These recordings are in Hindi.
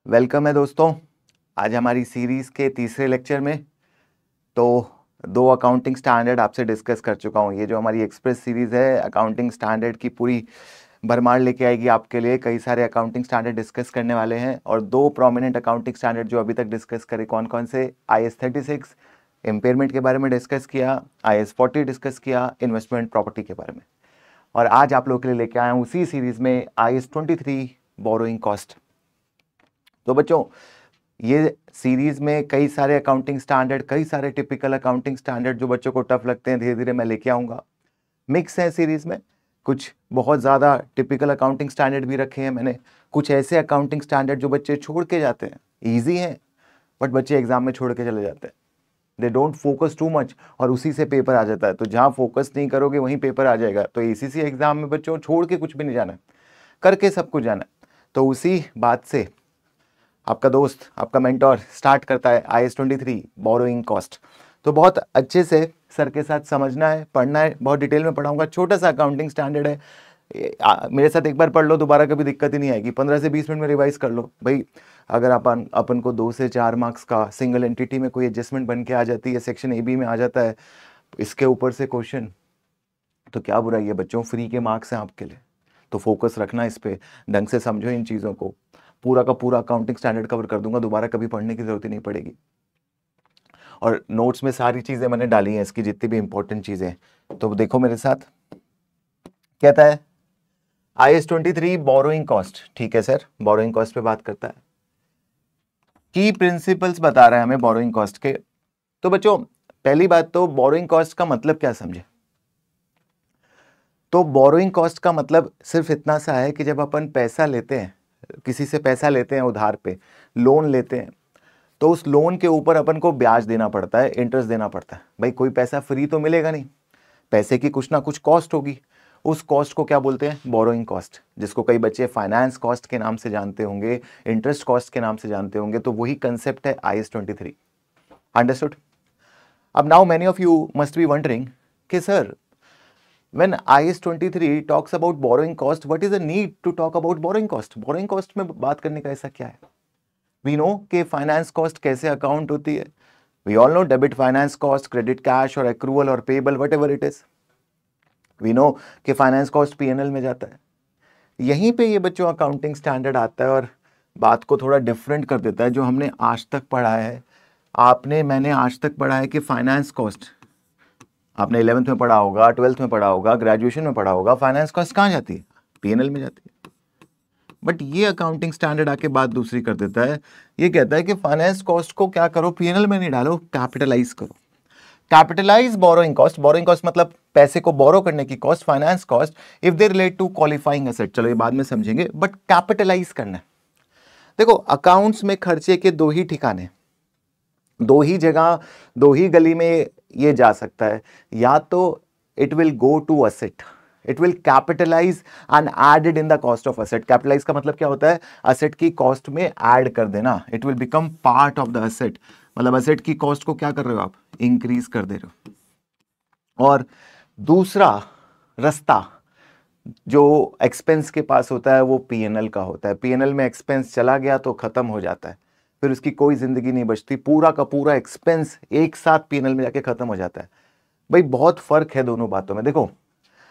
वेलकम है दोस्तों। आज हमारी सीरीज़ के तीसरे लेक्चर में तो दो अकाउंटिंग स्टैंडर्ड आपसे डिस्कस कर चुका हूँ। ये जो हमारी एक्सप्रेस सीरीज़ है अकाउंटिंग स्टैंडर्ड की पूरी भरमार लेके आएगी आपके लिए। कई सारे अकाउंटिंग स्टैंडर्ड डिस्कस करने वाले हैं और दो प्रोमिनेंट अकाउंटिंग स्टैंडर्ड जो अभी तक डिस्कस करे कौन कौन से, IAS 36 इम्पेयरमेंट के बारे में डिस्कस किया, IAS 40 डिस्कस किया, इन्वेस्टमेंट प्रॉपर्टी के बारे में। और आज आप लोगों के लिए लेके आया हूँ उसी सीरीज़ में IAS 23 बोरोइंग कॉस्ट। तो बच्चों ये सीरीज में कई सारे अकाउंटिंग स्टैंडर्ड, कई सारे टिपिकल अकाउंटिंग स्टैंडर्ड जो बच्चों को टफ लगते हैं धीरे धीरे मैं लेके आऊँगा। मिक्स है सीरीज में, कुछ बहुत ज़्यादा टिपिकल अकाउंटिंग स्टैंडर्ड भी रखे हैं मैंने, कुछ ऐसे अकाउंटिंग स्टैंडर्ड जो बच्चे छोड़ के जाते हैं, ईजी हैं बट बच्चे एग्जाम में छोड़ के चले जाते हैं। They don't focus too much और उसी से पेपर आ जाता है। तो जहाँ फोकस नहीं करोगे वहीं पेपर आ जाएगा। तो ACC एग्जाम में बच्चों छोड़ के कुछ भी नहीं जाना है, करके सब कुछ जाना है। तो उसी बात से आपका दोस्त, आपका मेंटोर स्टार्ट करता है IAS 23 बोरोइंग कॉस्ट। तो बहुत अच्छे से सर के साथ समझना है, पढ़ना है, बहुत डिटेल में पढ़ाऊंगा। छोटा सा अकाउंटिंग स्टैंडर्ड है, मेरे साथ एक बार पढ़ लो, दोबारा कभी दिक्कत ही नहीं आएगी। 15 से 20 मिनट में रिवाइज कर लो भाई। अगर अपन को 2 से 4 मार्क्स का सिंगल एंटिटी में कोई एडजस्टमेंट बन के आ जाती है, सेक्शन AB में आ जाता है, इसके ऊपर से क्वेश्चन, तो क्या बुराई है बच्चों, फ्री के मार्क्स हैं आपके लिए। तो फोकस रखना इस पे, ढंग से समझो इन चीज़ों को। पूरा का पूरा अकाउंटिंग स्टैंडर्ड कवर कर दूंगा, दोबारा कभी पढ़ने की जरूरत ही नहीं पड़ेगी। और नोट्स में सारी चीज़ें मैंने डाली हैं इसकी, जितनी भी इंपॉर्टेंट चीज़ें। तो देखो मेरे साथ, कहता है IAS 23 बोरोइंग कॉस्ट। ठीक है सर, बोरोइंग कॉस्ट पे बात करता है, की प्रिंसिपल्स बता रहा है हमें बोरोइंग कॉस्ट के। तो बच्चों पहली बात तो बोरोइंग कॉस्ट का मतलब क्या समझे। तो बोरोइंग कॉस्ट का मतलब सिर्फ इतना सा है कि जब अपन पैसा लेते हैं, किसी से पैसा लेते हैं उधार पे, लोन लेते हैं, तो उस लोन के ऊपर अपन को ब्याज देना पड़ता है, इंटरेस्ट देना पड़ता है। भाई कोई पैसा फ्री तो मिलेगा नहीं, पैसे की कुछ ना कुछ कॉस्ट होगी। उस कॉस्ट को क्या बोलते हैं, बोरोइंग कॉस्ट, जिसको कई बच्चे फाइनेंस कॉस्ट के नाम से जानते होंगे, इंटरेस्ट कॉस्ट के नाम से जानते होंगे। तो वही कंसेप्ट है IAS 23। अंडरस्टूड। अब now many of you must be wondering कि sir when IAS 23 talks about borrowing cost, what is the need to talk about borrowing cost? borrowing cost में बात करने का ऐसा क्या है? We know कि फाइनेंस कॉस्ट कैसे अकाउंट होती है। We all know debit finance cost, credit cash और एक्रूवल और payable, what ever it is. We know कि फाइनेंस कॉस्ट P&L में जाता है। यहीं पे ये बच्चों अकाउंटिंग स्टैंडर्ड आता है और बात को थोड़ा डिफरेंट कर देता है। जो हमने आज तक पढ़ा है, मैंने आज तक पढ़ा है कि फाइनेंस कॉस्ट, आपने 11th में पढ़ा होगा, 12th में पढ़ा होगा, ग्रेजुएशन में पढ़ा होगा, फाइनेंस कॉस्ट कहाँ जाती है, P&L में जाती है। बट ये अकाउंटिंग स्टैंडर्ड आके बात दूसरी कर देता है। ये कहता है कि फाइनेंस कॉस्ट को क्या करो, P&L में नहीं डालो, कैपिटलाइज करो। Capitalise borrowing cost. Borrowing cost मतलब पैसे को बोरो करने की cost, finance cost, if they relate to qualifying asset. चलो ये बाद में समझेंगे, बट कैपिटलाइज करना है। देखो अकाउंट्स में खर्चे के दो ही ठिकाने, दो ही जगह, दो ही गली में ये जा सकता है। या तो it will go to asset, it will capitalise and added in the cost of asset. Capitalise का मतलब क्या होता है, असेट की कॉस्ट में ऐड कर देना। It will become part of the asset, मतलब असेट की कॉस्ट को क्या कर रहे हो आप, इंक्रीज कर दे रहे हो। और दूसरा रास्ता जो एक्सपेंस के पास होता है वो P&L का होता है। P&L में एक्सपेंस चला गया तो खत्म हो जाता है, फिर उसकी कोई जिंदगी नहीं बचती। पूरा का पूरा एक्सपेंस एक साथ P&L में जाके खत्म हो जाता है। भाई बहुत फर्क है दोनों बातों में। देखो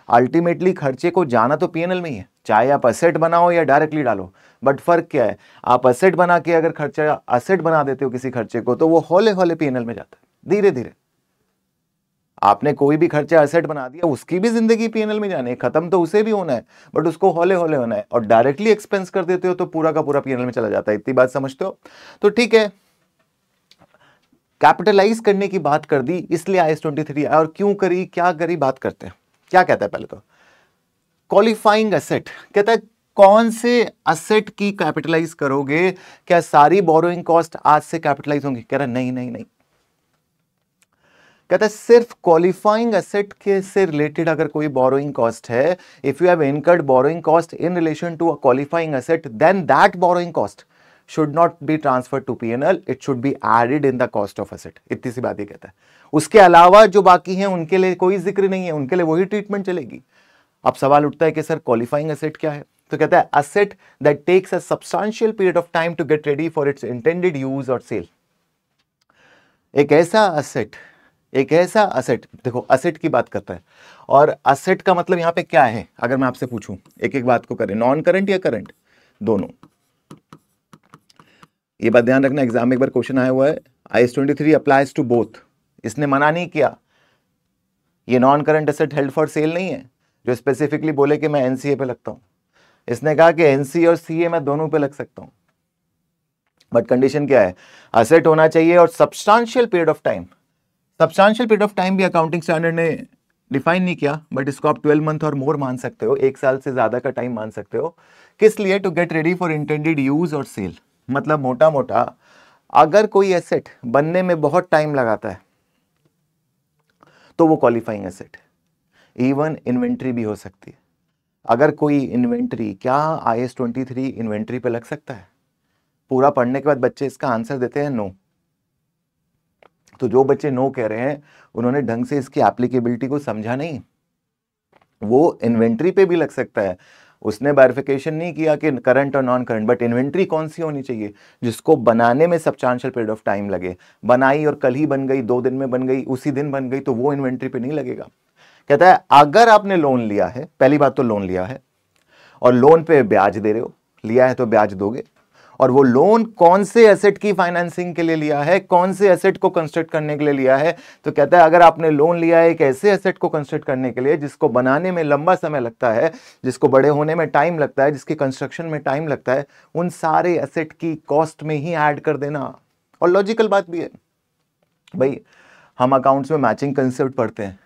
अल्टीमेटली खर्चे को जाना तो P&L में ही है, चाहे आप असेट बनाओ या डायरेक्टली डालो। बट फर्क क्या है, आप असेट बना के अगर खर्चा असेट बना देते हो किसी खर्चे को, तो वो हौले हौले P&L में जाता है धीरे धीरे। आपने कोई भी खर्चा असेट बना दिया, उसकी भी जिंदगी P&L में जानी है, खत्म तो उसे भी होना है, बट उसको हौले हौले होना है। और डायरेक्टली एक्सपेंस कर देते हो तो पूरा का पूरा P&L में चला जाता है। इतनी बात समझते हो? तो ठीक है, कैपिटलाइज करने की बात कर दी, इसलिए IAS 23 और क्यों करी, क्या करी, बात करते हैं। क्या कहता है पहले तो, क्वालिफाइंग एसेट कहता है कौन से असेट की कैपिटलाइज करोगे। क्या सारी बोरोइंग कॉस्ट आज से कैपिटलाइज होंगी? कह रहा नहीं नहीं नहीं, कहता है सिर्फ क्वालिफाइंग एसेट के से रिलेटेड अगर कोई बोरोइंग कॉस्ट है, if you have incurred borrowing cost in relation to a qualifying asset, then that borrowing cost should not be transferred to P&L, it should be added in the cost of asset. इतनी सी बात ही कहता है। उसके अलावा जो बाकी हैं उनके लिए कोई जिक्र नहीं है, उनके लिए वही ट्रीटमेंट चलेगी। अब सवाल उठता है कि सर क्वालिफाइंग एसेट क्या है? तो कहता है asset that takes a substantial period of time to get ready for its intended use or sale। एक ऐसा असेट, देखो असेट की बात करता है, और असेट का मतलब यहां पे क्या है, अगर मैं आपसे पूछूं एक एक बात को करें, नॉन करंट या करंट, दोनों। ये बात ध्यान रखना, एग्जाम में एक बार क्वेश्चन आया हुआ है, IAS 23 अप्लाइज टू बोथ। इसने मना नहीं किया, ये non current asset held for sale नहीं है जो स्पेसिफिकली बोले कि मैं एनसीए पे लगता हूं। इसने कहा कि एनसीए और सीए मैं दोनों पे लग सकता हूं, बट कंडीशन क्या है, असेट होना चाहिए और substantial period of time. Substantial period of time भी अकाउंटिंग स्टैंडर्ड ने डिफाइन नहीं किया, बट इसको आप 12 मंथ और मोर मान सकते हो, 1 साल से ज्यादा का टाइम मान सकते हो। किस लिए? To get ready for intended use और सेल। मतलब मोटा मोटा अगर कोई एसेट बनने में बहुत टाइम लगाता है तो वो क्वालिफाइंग एसेट है। इवन इन्वेंट्री भी हो सकती है। अगर कोई इन्वेंट्री, क्या IAS 23 इन्वेंट्री पे लग सकता है? पूरा पढ़ने के बाद बच्चे इसका आंसर देते हैं नो। तो जो बच्चे नो कह रहे हैं उन्होंने ढंग से इसकी एप्लीकेबिलिटी को समझा नहीं। वो इन्वेंट्री पे भी लग सकता है, उसने वेरिफिकेशन नहीं किया कि करंट और नॉन करंट, बट इन्वेंट्री कौन सी होनी चाहिए जिसको बनाने में सब्सटेंशियल पीरियड ऑफ टाइम लगे। बनाई और कल ही बन गई, 2 दिन में बन गई, उसी दिन बन गई, तो वो इन्वेंट्री पे नहीं लगेगा। कहता है अगर आपने लोन लिया है, पहली बात तो लोन लिया है और लोन पे ब्याज दे रहे हो, लिया है तो ब्याज दोगे, और वो लोन कौन से एसेट की फाइनेंसिंग के लिए लिया है, कौन से एसेट को कंस्ट्रक्ट करने के लिए लिया है। तो कहता है अगर आपने लोन लिया है एक ऐसे एसेट को कंस्ट्रक्ट करने के लिए जिसको बनाने में लंबा समय लगता है, जिसको बड़े होने में टाइम लगता है, जिसके कंस्ट्रक्शन में टाइम लगता है, उन सारे एसेट की कॉस्ट में ही ऐड कर देना। और लॉजिकल बात भी है भाई, हम अकाउंट्स में मैचिंग कंसेप्ट पढ़ते हैं,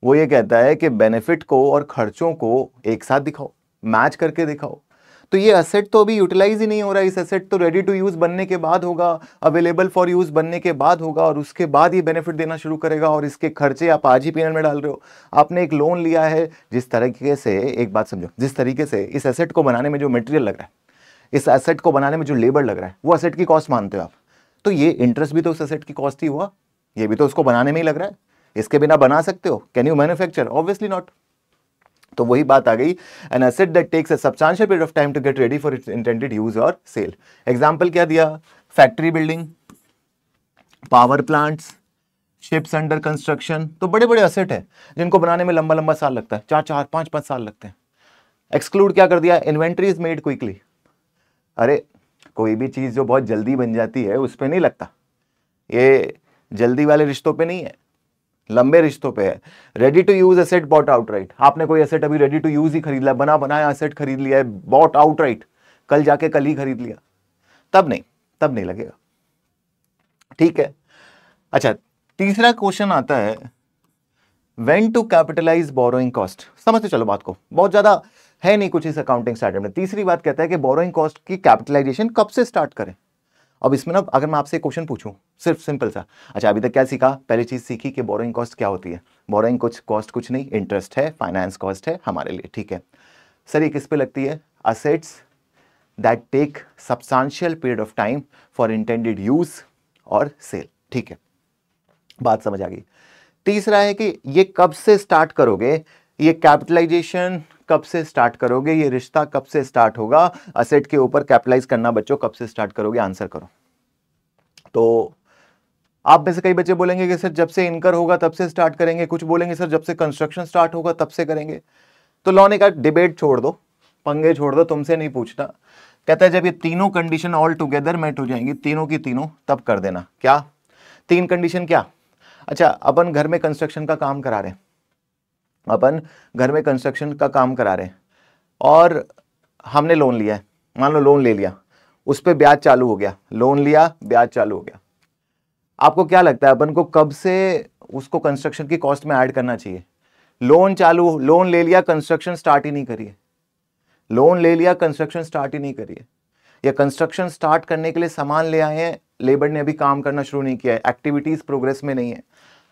वो ये कहता है कि बेनिफिट को और खर्चों को एक साथ दिखाओ, मैच करके दिखाओ। तो ये एसेट तो अभी यूटिलाइज ही नहीं हो रहा है, इस एसेट तो रेडी टू यूज बनने के बाद होगा, अवेलेबल फॉर यूज बनने के बाद होगा, और उसके बाद ये बेनिफिट देना शुरू करेगा, और इसके खर्चे आप आज ही पीएनएल में डाल रहे हो। आपने एक लोन लिया है, जिस तरीके से, एक बात समझो, जिस तरीके से इस एसेट को बनाने में जो मटेरियल लग रहा है, इस एसेट को बनाने में जो लेबर लग रहा है, वो एसेट की कॉस्ट मानते हो आप, तो ये इंटरेस्ट भी तो उस एसेट की कॉस्ट ही हुआ, ये भी तो उसको बनाने में ही लग रहा है। इसके बिना बना सकते हो? Can you manufacture? Obviously not. तो वही बात आ गई, an asset that takes a substantial period of time to get ready for its intended use और सेल। एग्जांपल क्या दिया? Factory building, power plants, ships under construction. तो बड़े बड़े एसेट है जिनको बनाने में लंबा लंबा साल लगता है, 4-4, 5-5 साल लगते हैं। एक्सक्लूड क्या कर दिया? Inventory is made quickly. अरे कोई भी चीज जो बहुत जल्दी बन जाती है उस पर नहीं लगता, ये जल्दी वाले रिश्तों पे नहीं है, लंबे रिश्तों पे है। Ready to use asset bought outright. आपने कोई एसेट अभी रेडी टू यूज ही खरीद लिया, बना बनाया एसेट खरीद लिया है, बॉट आउटराइट, कल जाके कल ही खरीद लिया, तब नहीं लगेगा। ठीक है। अच्छा, तीसरा क्वेश्चन आता है, when to capitalise borrowing cost. समझते चलो बात को, बहुत ज्यादा है नहीं कुछ इस अकाउंटिंग स्टैंडर्ड में। तीसरी बात कहता है कि बोरोइंग कॉस्ट की कैपिटलाइजेशन कब से स्टार्ट करें। अब इसमें ना अगर मैं आपसे क्वेश्चन पूछूं सिर्फ सिंपल सा, अच्छा अभी तक क्या सीखा? पहली चीज सीखी कि बोरोइंग कॉस्ट क्या होती है। बोरोइंग कॉस्ट कुछ नहीं, इंटरेस्ट है, फाइनेंस कॉस्ट है हमारे लिए, ठीक है। सर ये किस पे लगती है? Assets that take substantial period of time for intended use और सेल, ठीक है, बात समझ आ गई। तीसरा है कि ये कब से स्टार्ट करोगे, ये कैपिटलाइजेशन कब से स्टार्ट करोगे, ये रिश्ता कब से स्टार्ट होगा, असेट के ऊपर कैपिटलाइज करना बच्चों कब से स्टार्ट करोगे, आंसर करो। तो आप में से कई बच्चे बोलेंगे कि सर जब से इनकर होगा तब से स्टार्ट करेंगे, कुछ बोलेंगे सर जब से कंस्ट्रक्शन स्टार्ट होगा तब से करेंगे। तो लॉ ने कहा डिबेट छोड़ दो, पंगे छोड़ दो, तुमसे नहीं पूछना। कहता है जब ये तीनों कंडीशन ऑल टुगेदर मेट हो जाएंगी, तीनों की तीनों, तब कर देना। क्या 3 कंडीशन? क्या? अच्छा, अपन घर में कंस्ट्रक्शन का काम करा रहे हैं, अपन घर में कंस्ट्रक्शन का काम करा रहे हैं और हमने लोन लिया है, मान लो लोन ले लिया, उस पर ब्याज चालू हो गया, लोन लिया ब्याज चालू हो गया। आपको क्या लगता है अपन को कब से उसको कंस्ट्रक्शन की कॉस्ट में ऐड करना चाहिए? लोन ले लिया, कंस्ट्रक्शन स्टार्ट ही नहीं करिए, लोन ले लिया, कंस्ट्रक्शन स्टार्ट ही नहीं करिए, या कंस्ट्रक्शन स्टार्ट करने के लिए सामान ले आए हैं, लेबर ने अभी काम करना शुरू नहीं किया है, एक्टिविटीज प्रोग्रेस में नहीं है।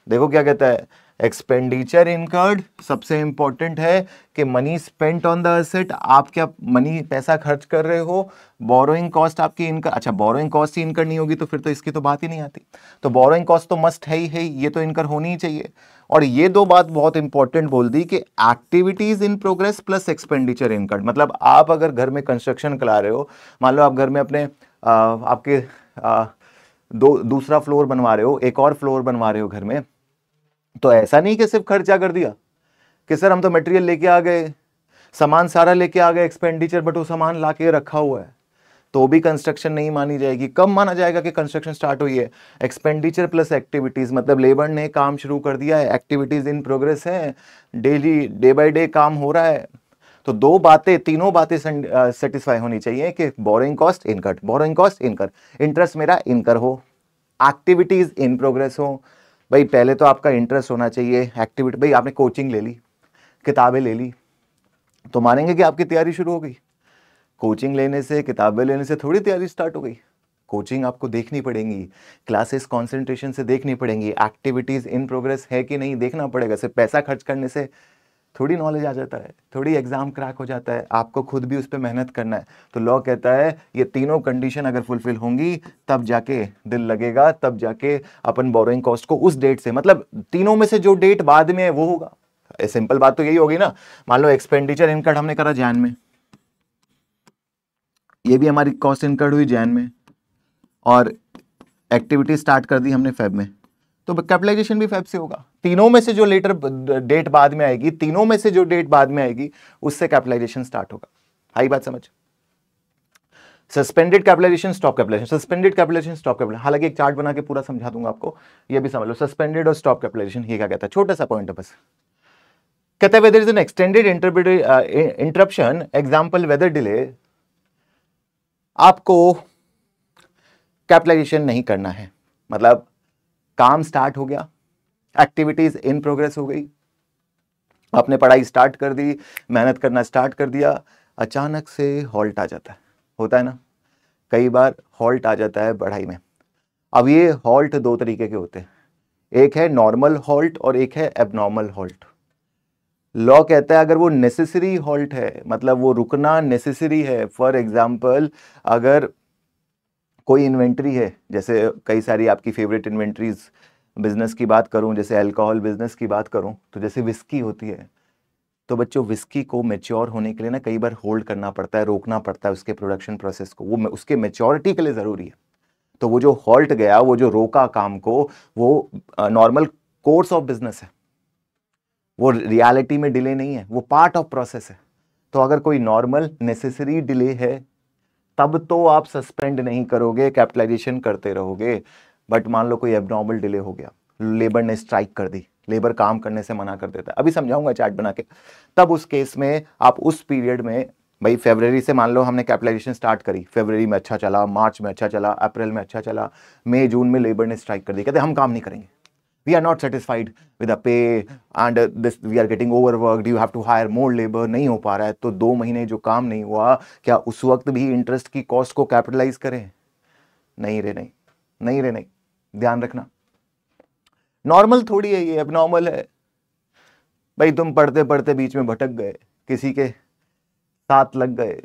देखो क्या कहता है, एक्सपेंडिचर इनकर्ड, सबसे इंपॉर्टेंट है कि money spent on the asset, आप क्या मनी पैसा खर्च कर रहे हो। बोरोइंग कॉस्ट आपकी इनकर, अच्छा बोरोइंग कॉस्ट ही इनकर नहीं होगी तो फिर तो इसकी तो बात ही नहीं आती। तो बोरोइंग कॉस्ट तो मस्ट है ही, ये तो इनकर होनी ही चाहिए। और ये दो बात बहुत इंपॉर्टेंट बोल दी कि activities in progress plus expenditure incurred. मतलब आप अगर घर में कंस्ट्रक्शन करा रहे हो, मान लो आप घर में अपने आपके दूसरा फ्लोर बनवा रहे हो, एक और फ्लोर बनवा रहे हो घर में, तो ऐसा नहीं कि सिर्फ खर्चा कर दिया कि सर हम तो मटेरियल लेके आ गए, सामान सारा लेके आ गए, एक्सपेंडिचर बट वो सामान लाके रखा हुआ है, तो भी कंस्ट्रक्शन नहीं मानी जाएगी। कब माना जाएगा कि कंस्ट्रक्शन स्टार्ट हुई है? एक्सपेंडिचर प्लस एक्टिविटीज, मतलब लेबर ने काम शुरू कर दिया है, एक्टिविटीज इन प्रोग्रेस है, डेली डे बाय डे काम हो रहा है। तो दो बातें, तीनों बातें सेटिस्फाई होनी चाहिए कि borrowing cost incurred, borrowing cost incur, interest मेरा इनकर हो, एक्टिविटीज इन प्रोग्रेस हो। भाई पहले तो आपका इंटरेस्ट होना चाहिए, एक्टिविटी, भाई आपने कोचिंग ले ली, किताबें ले ली, तो मानेंगे कि आपकी तैयारी शुरू हो गई? कोचिंग लेने से, किताबें लेने से थोड़ी तैयारी स्टार्ट हो गई। कोचिंग आपको देखनी पड़ेगी, क्लासेस कंसंट्रेशन से देखनी पड़ेंगी, एक्टिविटीज इन प्रोग्रेस है कि नहीं देखना पड़ेगा। सिर्फ पैसा खर्च करने से थोड़ी नॉलेज आ जाता है, थोड़ी एग्जाम क्रैक हो जाता है, आपको खुद भी उस पर मेहनत करना है। तो लॉ कहता है ये तीनों कंडीशन अगर फुलफिल होंगी तब जाके दिल लगेगा, तब जाके अपन बोरोइंग कॉस्ट को उस डेट से, मतलब तीनों में से जो डेट बाद में है वो होगा। सिंपल बात तो यही होगी ना। मान लो एक्सपेंडिचर इनकर्ड हमने करा जैन में, ये भी हमारी कॉस्ट इनकर्ड हुई जैन में, और एक्टिविटी स्टार्ट कर दी हमने फेब में, तो कैपिटलाइजेशन भी फेब से होगा। तीनों में से जो लेटर डेट बाद में आएगी, तीनों में से जो डेट बाद में आएगी उससे कैपिटलाइजेशन स्टार्ट होगा। आई बात समझ? Suspended capitalisation, stop capitalisation, suspended capitalisation, stop capitalisation. हालांकि एक चार्ट बना के पूरा समझा दूंगा आपको, ये भी समझ लो। सस्पेंडेड और स्टॉप कैपिटलाइजेशन ये क्या कहता है, छोटा सा पॉइंट है बस। कहता है whether is an extended interruption, example weather delay, आपको कैपिटलाइजेशन नहीं करना है। मतलब काम स्टार्ट हो गया, एक्टिविटीज इन प्रोग्रेस हो गई, आपने पढ़ाई स्टार्ट कर दी, मेहनत करना स्टार्ट कर दिया, अचानक से हॉल्ट आ जाता है। होता है ना, कई बार हॉल्ट आ जाता है पढ़ाई में। अब ये हॉल्ट दो तरीके के होते हैं, एक है नॉर्मल हॉल्ट और एक है एबनॉर्मल हॉल्ट। लॉ कहता है अगर वो नेसेसरी हॉल्ट है, मतलब वो रुकना नेसेसरी है, फॉर एग्जाम्पल अगर कोई इन्वेंट्री है, जैसे कई सारी आपकी फेवरेट इन्वेंट्रीज, बिजनेस की बात करूं, जैसे अल्कोहल बिजनेस की बात करूं, तो जैसे विस्की होती है, तो बच्चों विस्की को मैच्योर होने के लिए ना कई बार होल्ड करना पड़ता है, रोकना पड़ता है उसके प्रोडक्शन प्रोसेस को, वो उसके मैच्योरिटी के लिए ज़रूरी है। तो वो जो हॉल्ट गया, वो जो रोका काम को, वो नॉर्मल कोर्स ऑफ बिजनेस है, वो रियलिटी में डिले नहीं है, वो पार्ट ऑफ प्रोसेस है। तो अगर कोई नॉर्मल नेसेसरी डिले है तब तो आप सस्पेंड नहीं करोगे, कैपिटलाइजेशन करते रहोगे। बट मान लो कोई एबनॉर्मल डिले हो गया, लेबर ने स्ट्राइक कर दी, लेबर काम करने से मना कर देता है, अभी समझाऊंगा चार्ट बना के, तब उस केस में आप उस पीरियड में, भाई फरवरी से मान लो हमने कैपिटलाइजेशन स्टार्ट करी, फरवरी में अच्छा चला, मार्च में अच्छा चला, अप्रैल में अच्छा चला, मई जून में लेबर ने स्ट्राइक कर दी, कहते हम काम नहीं करेंगे, we are not satisfied with the pay and this we are getting overworked, you have to hire more labor, नहीं हो पा रहा है। तो 2 महीने जो काम नहीं हुआ, क्या उस वक्त भी इंटरेस्ट की कॉस्ट को कैपिटलाइज करें? नहीं रे नहीं, नहीं रे नहीं, ध्यान रखना। नॉर्मल थोड़ी है ये, एबनॉर्मल है। भाई तुम पढ़ते पढ़ते बीच में भटक गए, किसी के साथ लग गए,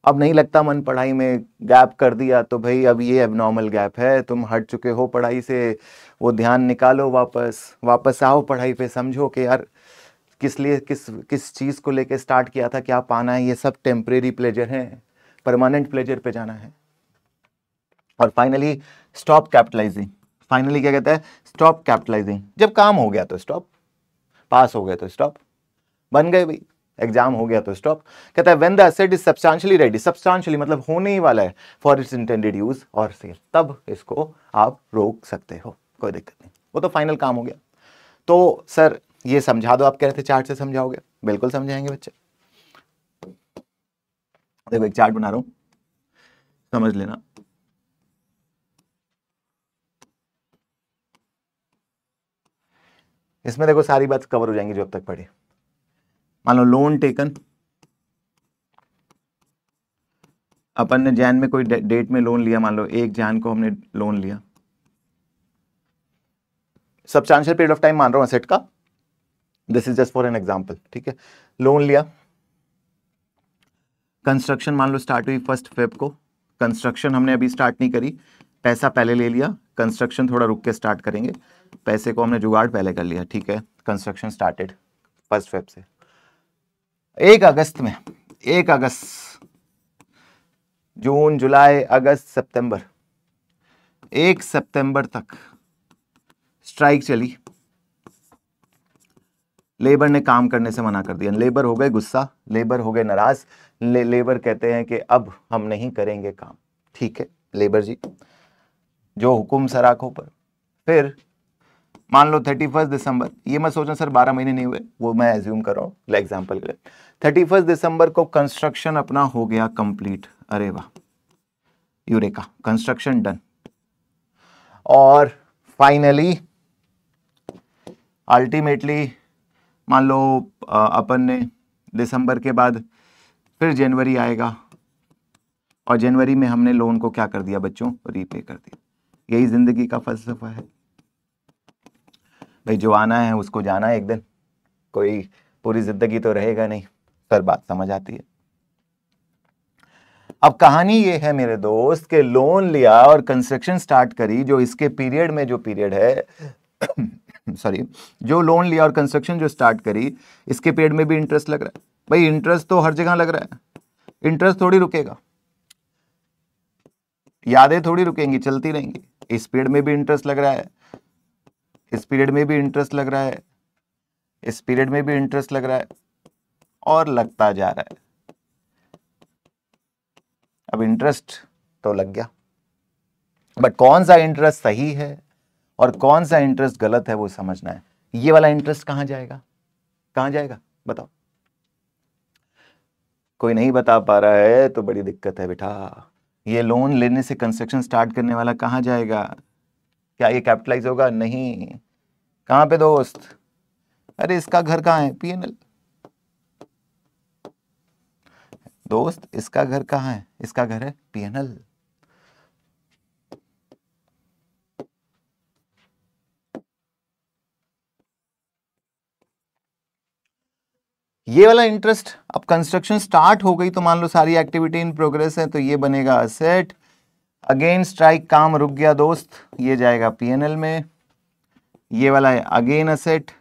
अब नहीं लगता मन पढ़ाई में, गैप कर दिया, तो भाई अब ये एबनॉर्मल गैप है, तुम हट चुके हो पढ़ाई से, वो ध्यान निकालो, वापस आओ पढ़ाई पे, समझो कि यार किस लिए, किस चीज़ को लेके स्टार्ट किया था, क्या पाना है, ये सब टेम्परेरी प्लेजर है, परमानेंट प्लेजर पे जाना है। और फाइनली स्टॉप कैपिटलाइजिंग, फाइनली क्या कहता है, स्टॉप कैपिटलाइजिंग, जब काम हो गया तो स्टॉप, पास हो गए तो स्टॉप, बन गए भाई, एग्जाम हो गया तो स्टॉप। कहता है when the asset is substantially ready, substantially मतलब होने ही वाला है, फॉर इट्स इंटेंडेड यूज और सेल, तब इसको आप रोक सकते हो, कोई दिक्कत नहीं, वो तो फाइनल काम हो गया। तो सर ये समझा दो, आप कह रहे थे चार्ट से समझाओगे, बिल्कुल समझाएंगे बच्चे। देखो एक चार्ट बना रहा हूं, समझ लेना। इसमें देखो सारी बात कवर हो जाएंगी जो अब तक पढ़ी। मान लो लोन टेकन, अपन ने जैन में कोई डेट में लोन लिया, मान लो 1 जैन को हमने लोन लिया, सब्सटेंशियल पीरियड ऑफ टाइम मान रहा हूं असेट का, this is just for an example, ठीक है। लोन लिया, कंस्ट्रक्शन मान लो स्टार्ट हुई 1 फेब को, कंस्ट्रक्शन हमने अभी स्टार्ट नहीं करी, पैसा पहले ले लिया, कंस्ट्रक्शन थोड़ा रुक के स्टार्ट करेंगे, पैसे को हमने जुगाड़ पहले कर लिया, ठीक है। कंस्ट्रक्शन स्टार्टेड 1 फेब से। 1 अगस्त में, 1 अगस्त, जून, जुलाई, अगस्त, सितंबर, 1 सितंबर तक स्ट्राइक चली। लेबर ने काम करने से मना कर दिया। लेबर हो गए गुस्सा, लेबर हो गए नाराज। लेबर कहते हैं कि अब हम नहीं करेंगे काम। ठीक है लेबर जी, जो हुकुम सर आंखों पर। फिर मान लो 31 दिसंबर, ये मत सोचना सर 12 महीने नहीं हुए, वो मैं एज्यूम कर रहा हूँ एग्जाम्पल के लिए। 31 दिसंबर को कंस्ट्रक्शन अपना हो गया कंप्लीट। अरे वाह, यूरेका, कंस्ट्रक्शन डन। और फाइनली अल्टीमेटली मान लो अपन ने दिसंबर के बाद फिर जनवरी आएगा, और जनवरी में हमने लोन को क्या कर दिया बच्चों, रीपे कर दिया। यही जिंदगी का फलसफा है भाई, जो आना है उसको जाना है एक दिन, कोई पूरी जिंदगी तो रहेगा नहीं। सर बात समझ आती है। अब कहानी ये है मेरे दोस्त के लोन लिया और कंस्ट्रक्शन स्टार्ट करी, जो इसके पीरियड में जो पीरियड है सॉरी, जो लोन लिया और कंस्ट्रक्शन जो स्टार्ट करी, इसके पीरियड में भी इंटरेस्ट लग रहा है। भाई इंटरेस्ट तो हर जगह लग रहा है, इंटरेस्ट थोड़ी रुकेगा, यादें थोड़ी रुकेंगी, चलती रहेंगी। इस पीरियड में भी इंटरेस्ट लग रहा है, इस पीरियड में भी इंटरेस्ट लग रहा है, इस पीरियड में भी इंटरेस्ट लग रहा है, और लगता जा रहा है। अब इंटरेस्ट तो लग गया, बट कौन सा इंटरेस्ट सही है और कौन सा इंटरेस्ट गलत है वो समझना है। ये वाला इंटरेस्ट कहां जाएगा, कहां जाएगा बताओ। कोई नहीं बता पा रहा है तो बड़ी दिक्कत है बेटा। ये लोन लेने से कंस्ट्रक्शन स्टार्ट करने वाला कहां जाएगा? क्या ये कैपिटलाइज होगा? नहीं। कहां पे दोस्त? अरे इसका घर कहां है? पीएनएल। दोस्त इसका घर कहां है? इसका घर है पीएनएल। ये वाला इंटरेस्ट, अब कंस्ट्रक्शन स्टार्ट हो गई तो मान लो सारी एक्टिविटी इन प्रोग्रेस है, तो ये बनेगा असेट। अगेन स्ट्राइक, काम रुक गया दोस्त, ये जाएगा पीएनएल में। ये वाला है अगेन असेट,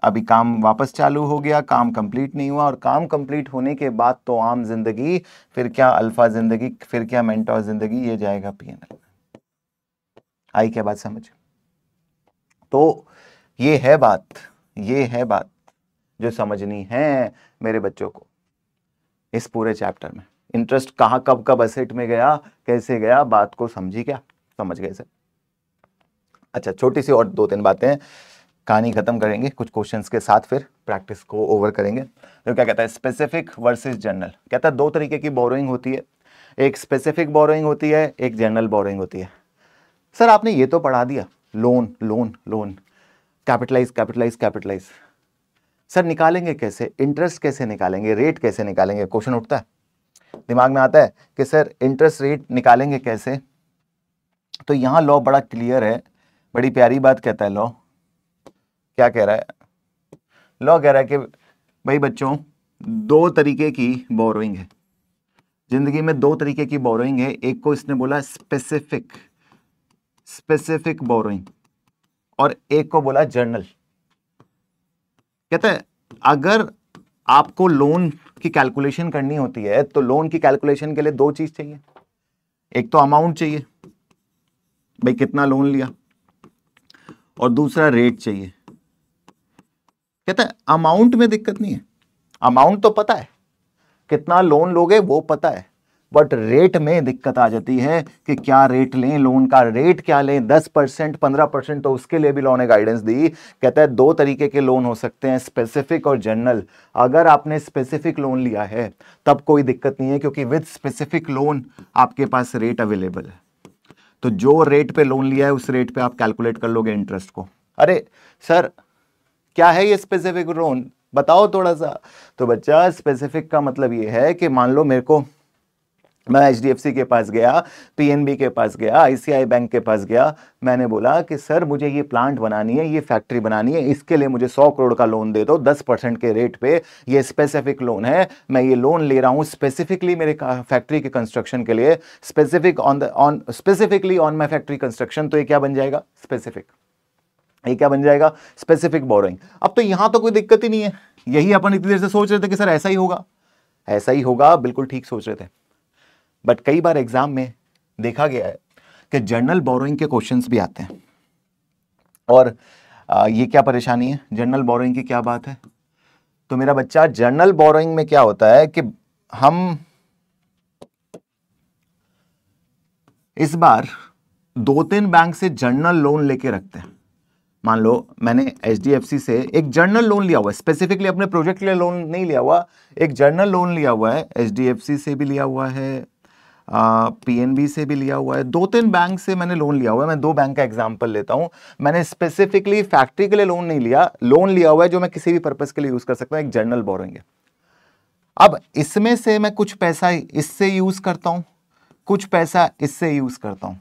अभी काम वापस चालू हो गया, काम कंप्लीट नहीं हुआ, और काम कंप्लीट होने के बाद तो आम जिंदगी, फिर क्या अल्फा जिंदगी, फिर क्या मेंटोर जिंदगी, ये जाएगा पीएनएल में। आई क्या बात समझ? तो ये है बात, ये है बात जो समझनी है मेरे बच्चों को इस पूरे चैप्टर में। इंटरेस्ट कहां कब कब असेट में गया, कैसे गया, बात को समझी क्या? समझ गए सर? अच्छा, छोटी सी और 2-3 बातें, कहानी खत्म करेंगे कुछ क्वेश्चंस के साथ, फिर प्रैक्टिस को ओवर करेंगे। तो क्या कहता है स्पेसिफिक वर्सेस जनरल? कहता है 2 तरीके की बोरोइंग होती है, एक स्पेसिफिक बोरोइंग होती है, एक जनरल बोरोइंग होती है। सर आपने ये तो पढ़ा दिया, loan loan loan, capitalise capitalise capitalise. Sir निकालेंगे कैसे, इंटरेस्ट कैसे निकालेंगे, रेट कैसे निकालेंगे? क्वेश्चन उठता है दिमाग में, आता है कि सर इंटरेस्ट रेट निकालेंगे कैसे। तो यहां लॉ बड़ा क्लियर है, बड़ी प्यारी बात कहता है लॉ। क्या कह रहा है लॉ? कह रहा है कि भाई बच्चों 2 तरीके की बोरोइंग है जिंदगी में, 2 तरीके की बोरोइंग है। एक को इसने बोला स्पेसिफिक, स्पेसिफिक बोरोइंग, और एक को बोला जर्नल। कहता है अगर आपको लोन की कैलकुलेशन करनी होती है तो लोन की कैलकुलेशन के लिए 2 चीज चाहिए। एक तो अमाउंट चाहिए, भाई कितना लोन लिया, और दूसरा रेट चाहिए। कहता है अमाउंट में दिक्कत नहीं है, अमाउंट तो पता है, कितना लोन लोगे वो पता है, बट रेट में दिक्कत आ जाती है कि क्या रेट लें, लोन का रेट क्या लें, 10% 15%, तो उसके लिए भी लॉ ने गाइडेंस दी। कहता है 2 तरीके के लोन हो सकते हैं, स्पेसिफिक और जनरल। अगर आपने स्पेसिफिक लोन लिया है तब कोई दिक्कत नहीं है, क्योंकि विद स्पेसिफिक लोन आपके पास रेट अवेलेबल है। तो जो रेट पे लोन लिया है उस रेट पे आप कैलकुलेट कर लोगे इंटरेस्ट को। अरे सर क्या है ये स्पेसिफिक लोन, बताओ थोड़ा सा। तो बच्चा स्पेसिफिक का मतलब ये है कि मान लो मेरे को, मैं एचडीएफसी के पास गया, पीएनबी के पास गया, आईसीआई बैंक के पास गया, मैंने बोला कि सर मुझे ये प्लांट बनानी है, ये फैक्ट्री बनानी है, इसके लिए मुझे 100 करोड़ का लोन दे दो 10% के रेट पे। ये स्पेसिफिक लोन है, मैं ये लोन ले रहा हूं स्पेसिफिकली मेरे फैक्ट्री के कंस्ट्रक्शन के लिए, specifically on my factory construction. तो ये क्या बन जाएगा? स्पेसिफिक। ये क्या बन जाएगा, स्पेसिफिक बोरोइंग। अब तो यहां तो कोई दिक्कत ही नहीं है, यही अपन इतनी देर से सोच रहे थे कि सर ऐसा ही होगा, ऐसा ही होगा, बिल्कुल ठीक सोच रहे थे। बट कई बार एग्जाम में देखा गया है कि जर्नल बोरोइंग के क्वेश्चंस भी आते हैं, और ये क्या परेशानी है, जर्नल बोरोइंग की क्या बात है। तो मेरा बच्चा, जर्नल बोरोइंग में क्या होता है कि हम इस बार 2-3 बैंक से जर्नल लोन लेके रखते हैं। मान लो मैंने HDFC से एक जर्नल लोन लिया हुआ है, स्पेसिफिकली अपने प्रोजेक्ट के लिए लोन नहीं लिया हुआ, एक जर्नल लोन लिया हुआ है, HDFC से भी लिया हुआ है, PNB से भी लिया हुआ है, 2-3 बैंक से मैंने लोन लिया हुआ है। मैं 2 बैंक का एग्जांपल लेता हूं। मैंने स्पेसिफिकली फैक्ट्री के लिए लोन नहीं लिया, लोन लिया हुआ है जो मैं किसी भी पर्पस के लिए यूज कर सकता हूं, एक जर्नल बोरोइंग है। अब इसमें से मैं कुछ पैसा इससे यूज करता हूं, कुछ पैसा इससे यूज करता हूं।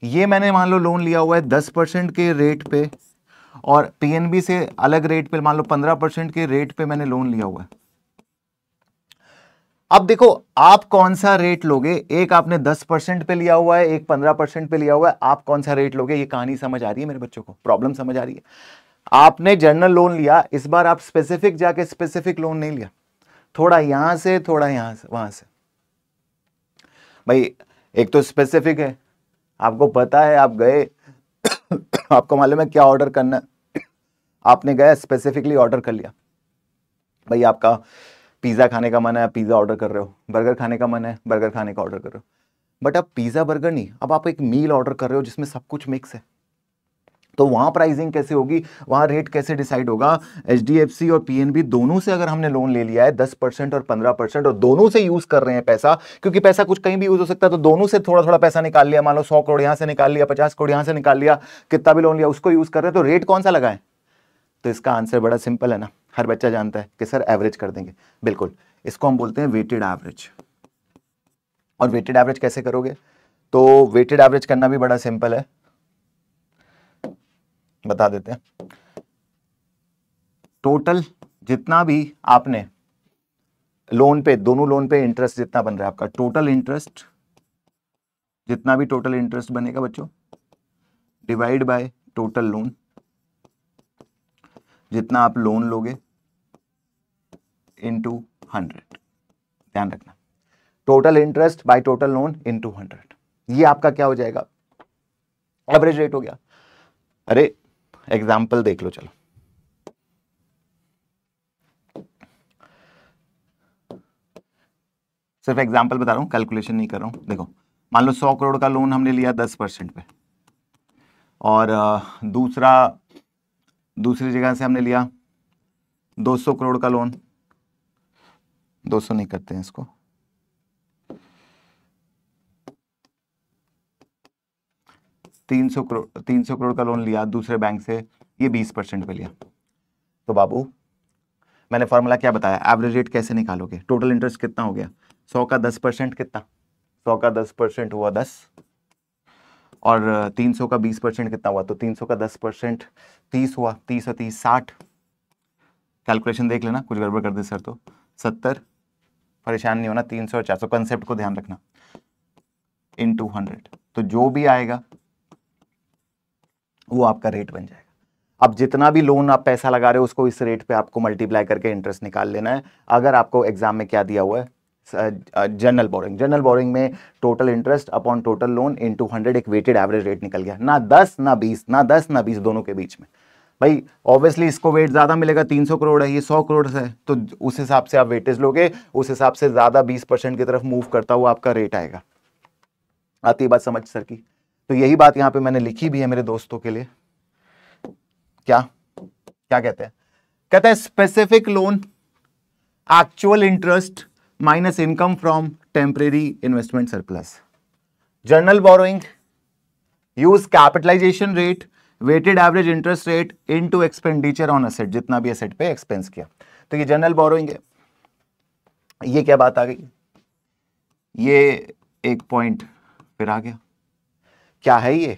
ये मैंने मान लो लोन लिया हुआ है 10% के रेट पे, और PNB से अलग रेट पे मान लो 15% के रेट पे मैंने लोन लिया हुआ है। अब देखो आप कौन सा रेट लोगे, एक आपने 10% पे लिया हुआ है, एक 15% पे लिया हुआ है, आप कौन सा रेट लोगे। ये कहानी समझ आ रही है मेरे बच्चों को, प्रॉब्लम समझ आ रही है। आपने जर्नल लोन लिया, इस बार आप स्पेसिफिक जाके स्पेसिफिक लोन नहीं लिया, थोड़ा यहां से थोड़ा यहां से वहां से। भाई एक तो स्पेसिफिक है, आपको पता है, आप गए आपको मालूम है क्या ऑर्डर करना है, आपने गया स्पेसिफिकली ऑर्डर कर लिया। भाई आपका पिज्जा खाने का मन है, आप पिज्जा ऑर्डर कर रहे हो, बर्गर खाने का मन है, बर्गर खाने का ऑर्डर कर रहे हो। बट अब पिज्जा बर्गर नहीं, अब आप एक मील ऑर्डर कर रहे हो जिसमें सब कुछ मिक्स है, तो वहां प्राइसिंग कैसे होगी, वहां रेट कैसे डिसाइड होगा। HDFC और PNB दोनों से अगर हमने लोन ले लिया है 10% और 15%, और दोनों से यूज कर रहे हैं पैसा, क्योंकि पैसा कुछ कहीं भी यूज हो सकता है, तो दोनों से थोड़ा थोड़ा पैसा निकाल लिया, मान लो 100 करोड़ यहां से निकाल लिया, 50 करोड़ यहां से निकाल लिया, कितना भी लोन लिया उसको यूज कर रहे हैं, तो रेट कौन सा लगाए। तो इसका आंसर बड़ा सिंपल है ना, हर बच्चा जानता है कि सर एवरेज कर देंगे। बिल्कुल, इसको हम बोलते हैं वेटेड एवरेज। और वेटेड एवरेज कैसे करोगे, तो वेटेड एवरेज करना भी बड़ा सिंपल है, बता देते हैं। टोटल जितना भी आपने लोन पे, दोनों लोन पे इंटरेस्ट जितना बन रहा है आपका, टोटल इंटरेस्ट, जितना भी टोटल इंटरेस्ट बनेगा बच्चों, डिवाइड बाय टोटल लोन, जितना आप लोन लोगे इनटू 100। ध्यान रखना, total interest by total loan into 100, ये आपका क्या हो जाएगा, एवरेज रेट हो गया। अरे एग्जाम्पल देख लो, चलो सिर्फ एग्जाम्पल बता रहा हूं, कैलकुलेशन नहीं कर रहा हूं। देखो मान लो 100 करोड़ का लोन हमने लिया 10% पे, और दूसरी जगह से हमने लिया 200 करोड़ का लोन, 200 नहीं करते हैं इसको, 300 करोड़ का लोन लिया दूसरे बैंक से, ये 20% पे लिया। तो बाबू मैंने फॉर्मूला क्या बताया, एवरेज रेट कैसे निकालोगे, टोटल इंटरेस्ट कितना हो गया, 100 का 10% कितना, 100 का 10% हुआ 10, और 300 का 20% कितना हुआ, तो 300 का 10% 30 हुआ, 30 और 30 60। कैलकुलेशन देख लेना, कुछ गड़बड़ कर दे सर तो 70, परेशान नहीं होना, 300 और 400, कंसेप्ट को ध्यान रखना, इनटू 100, तो जो भी आएगा वो आपका रेट बन जाएगा। अब जितना भी लोन आप पैसा लगा रहे हो उसको इस रेट पे आपको मल्टीप्लाई करके इंटरेस्ट निकाल लेना है। अगर आपको एग्जाम में क्या दिया हुआ है, जनरल बोरिंग में total interest upon total loan into 100, एक वेटेड एवरेज रेट निकल गया, ना 10 ना 20, ना 10 ना 20, दोनों के बीच में। भाई ऑब्वियसली इसको वेट ज्यादा मिलेगा, 300 करोड़ है, ये 100 करोड़ है, तो उस हिसाब से आप वेटेज लोगे, उस हिसाब से ज्यादा 20% की तरफ मूव करता हुआ आपका रेट आएगा। आती है बात समझ सर की। तो यही बात यहां पे मैंने लिखी भी है मेरे दोस्तों के लिए। क्या क्या कहते हैं specific loan actual interest minus income from temporary investment surplus. General borrowing use capitalisation rate, weighted average interest rate into expenditure on asset, जितना भी एसेट पे एक्सपेंस किया। तो ये जनरल बोरोइंग है। ये क्या बात आ गई, ये एक पॉइंट फिर आ गया, क्या है ये,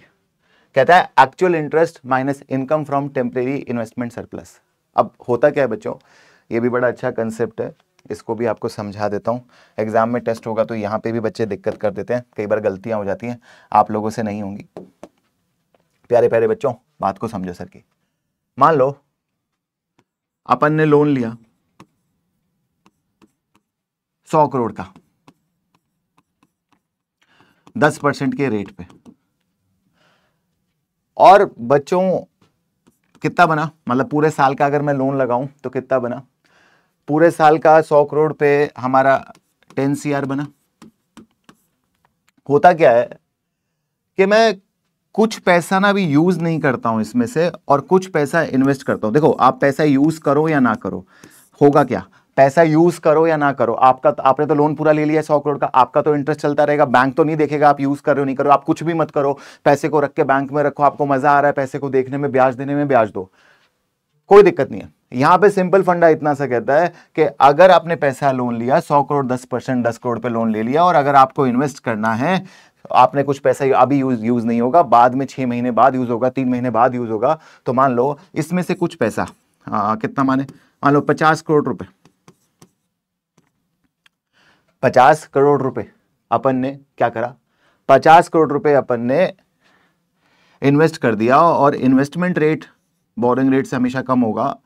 कहता है actual interest minus income from temporary investment surplus. अब होता क्या है बच्चों, ये भी बड़ा अच्छा कंसेप्ट है, इसको भी आपको समझा देता हूं। एग्जाम में टेस्ट होगा तो यहां पे भी बच्चे दिक्कत कर देते हैं, कई बार गलतियां हो जाती हैं, आप लोगों से नहीं होंगी। प्यारे प्यारे बच्चों, बात को समझो सर की। मान लो अपन ने लोन लिया 100 करोड़ का 10% के रेट पे, और बच्चों कितना बना, मतलब पूरे साल का अगर मैं लोन लगाऊं तो कितना बना, पूरे साल का 100 करोड़ पे हमारा 10 CR बना। होता क्या है कि मैं कुछ पैसा ना भी यूज नहीं करता हूं इसमें से, और कुछ पैसा इन्वेस्ट करता हूं। देखो आप पैसा यूज करो या ना करो, होगा क्या, पैसा यूज करो या ना करो, आपने तो लोन पूरा ले लिया 100 करोड़ का, आपका तो इंटरेस्ट चलता रहेगा, बैंक तो नहीं देखेगा आप यूज कर रहे हो नहीं करो। आप कुछ भी मत करो, पैसे को रख के बैंक में रखो, आपको मजा आ रहा है पैसे को देखने में, ब्याज देने में, ब्याज दो, कोई दिक्कत नहीं है। यहां पे सिंपल फंडा इतना सा कहता है कि अगर आपने पैसा लोन लिया 100 करोड़ 10% 10 करोड़ पे लोन ले लिया, और अगर आपको इन्वेस्ट करना है, आपने कुछ पैसा अभी यूज नहीं होगा, बाद में 6 महीने बाद यूज होगा, 3 महीने बाद यूज होगा, तो मान लो इसमें से कुछ पैसा, कितना मान लो 50 करोड़ रुपए, 50 करोड़ रुपए अपन ने क्या करा, 50 करोड़ रुपए अपन ने इन्वेस्ट कर दिया, और इन्वेस्टमेंट रेट बोरिंग रेट से हमेशा कम होगा।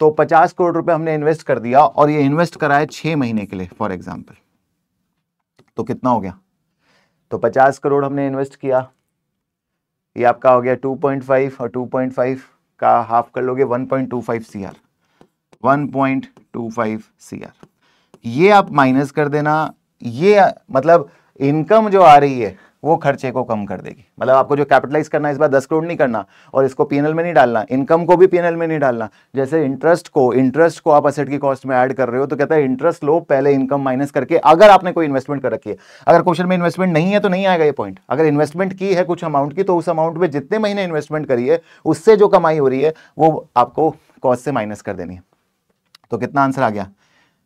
तो 50 करोड़ रुपए हमने इन्वेस्ट कर दिया, और ये इन्वेस्ट करा है 6 महीने के लिए फॉर एग्जांपल, तो कितना हो गया, तो 50 करोड़ हमने इन्वेस्ट किया, ये आपका हो गया 2.5, और 2.5 का हाफ कर लोगे 1.25 CR, 1.25 CR, ये आप माइनस कर देना। ये मतलब इनकम जो आ रही है वो खर्चे को कम कर देगी, मतलब आपको जो कैपिटलाइज करना है इस बार 10 करोड़ नहीं करना, और इसको पीएनएल में नहीं डालना, इनकम को भी पीएनएल में नहीं डालना। जैसे इंटरेस्ट को आप असेट की कॉस्ट में ऐड कर रहे हो, तो कहता है इंटरेस्ट लो पहले इनकम माइनस करके, अगर आपने कोई इन्वेस्टमेंट कर रखी है। अगर क्वेश्चन में इन्वेस्टमेंट नहीं है तो नहीं आएगा ये पॉइंट, अगर इन्वेस्टमेंट की है कुछ अमाउंट की, तो उस अमाउंट में जितने महीने इन्वेस्टमेंट करी है उससे जो कमाई हो रही है वो आपको कॉस्ट से माइनस कर देनी है। तो कितना आंसर आ गया,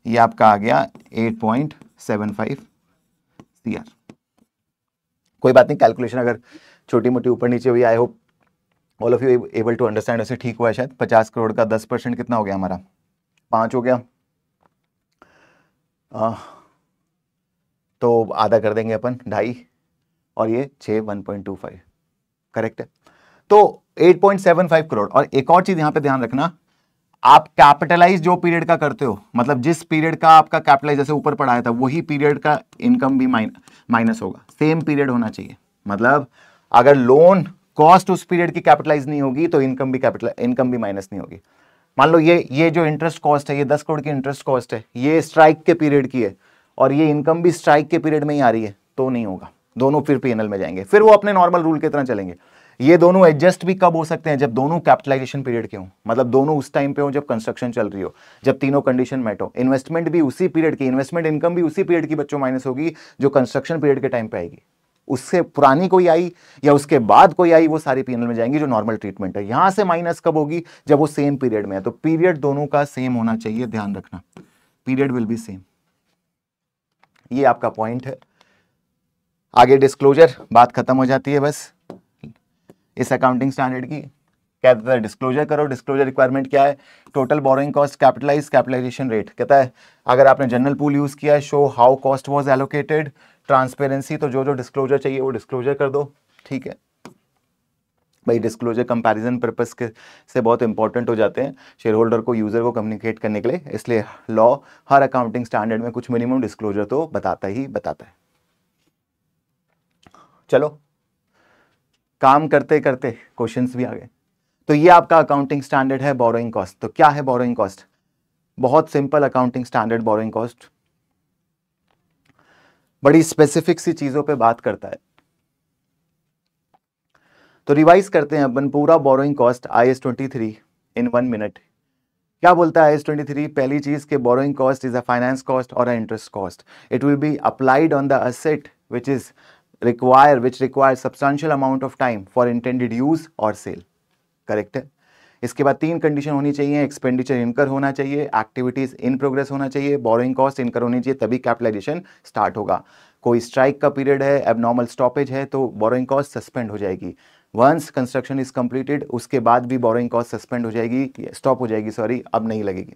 ये आपका आ गया 8.75 CR। कोई बात नहीं, कैलकुलेशन अगर छोटी मोटी ऊपर नीचे हुई, I hope all of you able to understand, उसे ठीक हुआ है शायद। 50 करोड़ का 10% कितना हो गया हमारा, 5 हो गया, तो आधा कर देंगे अपन 2.5, और ये 6 1.25 करेक्ट है। तो 8.75 करोड़। और एक और चीज यहां पे ध्यान रखना, आप कैपिटलाइज जो पीरियड का करते हो, मतलब जिस पीरियड का आपका कैपिटलाइज जैसे ऊपर पढ़ाया था, वही पीरियड का इनकम भी माइनस होगा, सेम पीरियड होना चाहिए। मतलब अगर लोन कॉस्ट उस पीरियड की कैपिटलाइज नहीं होगी तो इनकम भी माइनस नहीं होगी। मान लो ये जो इंटरेस्ट कॉस्ट है, ये 10 करोड़ की इंटरेस्ट कॉस्ट है, ये स्ट्राइक के पीरियड की है, और ये इनकम भी स्ट्राइक के पीरियड में ही आ रही है, तो नहीं होगा, दोनों फिर पीएनएल में जाएंगे, फिर वो अपने नॉर्मल रूल की तरह चलेंगे। ये दोनों एडजस्ट भी कब हो सकते हैं, जब दोनों कैपिटलाइजेशन पीरियड के हों, मतलब दोनों उस टाइम पे हो जब कंस्ट्रक्शन चल रही हो, जब तीनों कंडीशन मेट हो। इन्वेस्टमेंट भी उसी पीरियड की, इन्वेस्टमेंट इनकम भी उसी पीरियड की बच्चों माइनस होगी जो कंस्ट्रक्शन पीरियड के टाइम पे आएगी। उससे पुरानी कोई आई या उसके बाद कोई आई, वो सारी पीएनएल में जाएंगी जो नॉर्मल ट्रीटमेंट है। यहां से माइनस कब होगी, जब वो सेम पीरियड में है। तो पीरियड दोनों का सेम होना चाहिए, ध्यान रखना, पीरियड विल बी सेम। ये आपका पॉइंट है। आगे डिस्क्लोजर, बात खत्म हो जाती है बस इस अकाउंटिंग स्टैंडर्ड की। कहता है डिस्क्लोजर करो। डिस्क्लोजर रिक्वायरमेंट क्या है, total borrowing cost, capitalisation rate. कहता है अगर आपने जनरल पूल यूज किया है, show how cost was allocated, transparency, तो जो जो डिस्क्लोजर चाहिए वो डिस्क्लोजर कर दो, ठीक है भाई। डिस्क्लोजर कंपैरिजन पर्पस के से बहुत इंपॉर्टेंट हो जाते हैं शेयर होल्डर को, यूजर को कम्युनिकेट करने के लिए, इसलिए लॉ हर अकाउंटिंग स्टैंडर्ड में कुछ मिनिमम डिस्क्लोजर तो बताता ही बताता है। चलो काम करते करते क्वेश्चंस भी आ गए। तो ये आपका अकाउंटिंग स्टैंडर्ड है बोरोइंग कॉस्ट। तो क्या है बोरोइंग कॉस्ट, बहुत simple accounting standard borrowing cost बड़ी स्पेसिफिक सी चीजों पे बात करता है। तो रिवाइज करते हैं अपन पूरा borrowing cost IAS 23 in 1 minute. क्या बोलता है IAS 23? पहली चीज के borrowing cost is a finance cost और a interest cost. It will be applied on the asset which requires substantial amount of time for intended use or sale। Correct है। इसके बाद 3 कंडीशन होनी चाहिए, एक्सपेंडिचर इनकर होना चाहिए, एक्टिविटीज इन प्रोग्रेस होना चाहिए, बोरोइंग कॉस्ट इनकर होनी चाहिए, तभी कैपिटलाइजेशन स्टार्ट होगा। कोई स्ट्राइक का पीरियड है, एबनॉर्मल स्टॉपेज है, तो बोरोइंग कॉस्ट सस्पेंड हो जाएगी। वंस कंस्ट्रक्शन इज कंप्लीटेड, उसके बाद भी बोरोइंग कॉस्ट सस्पेंड हो जाएगी, स्टॉप हो जाएगी, सॉरी, अब नहीं लगेगी।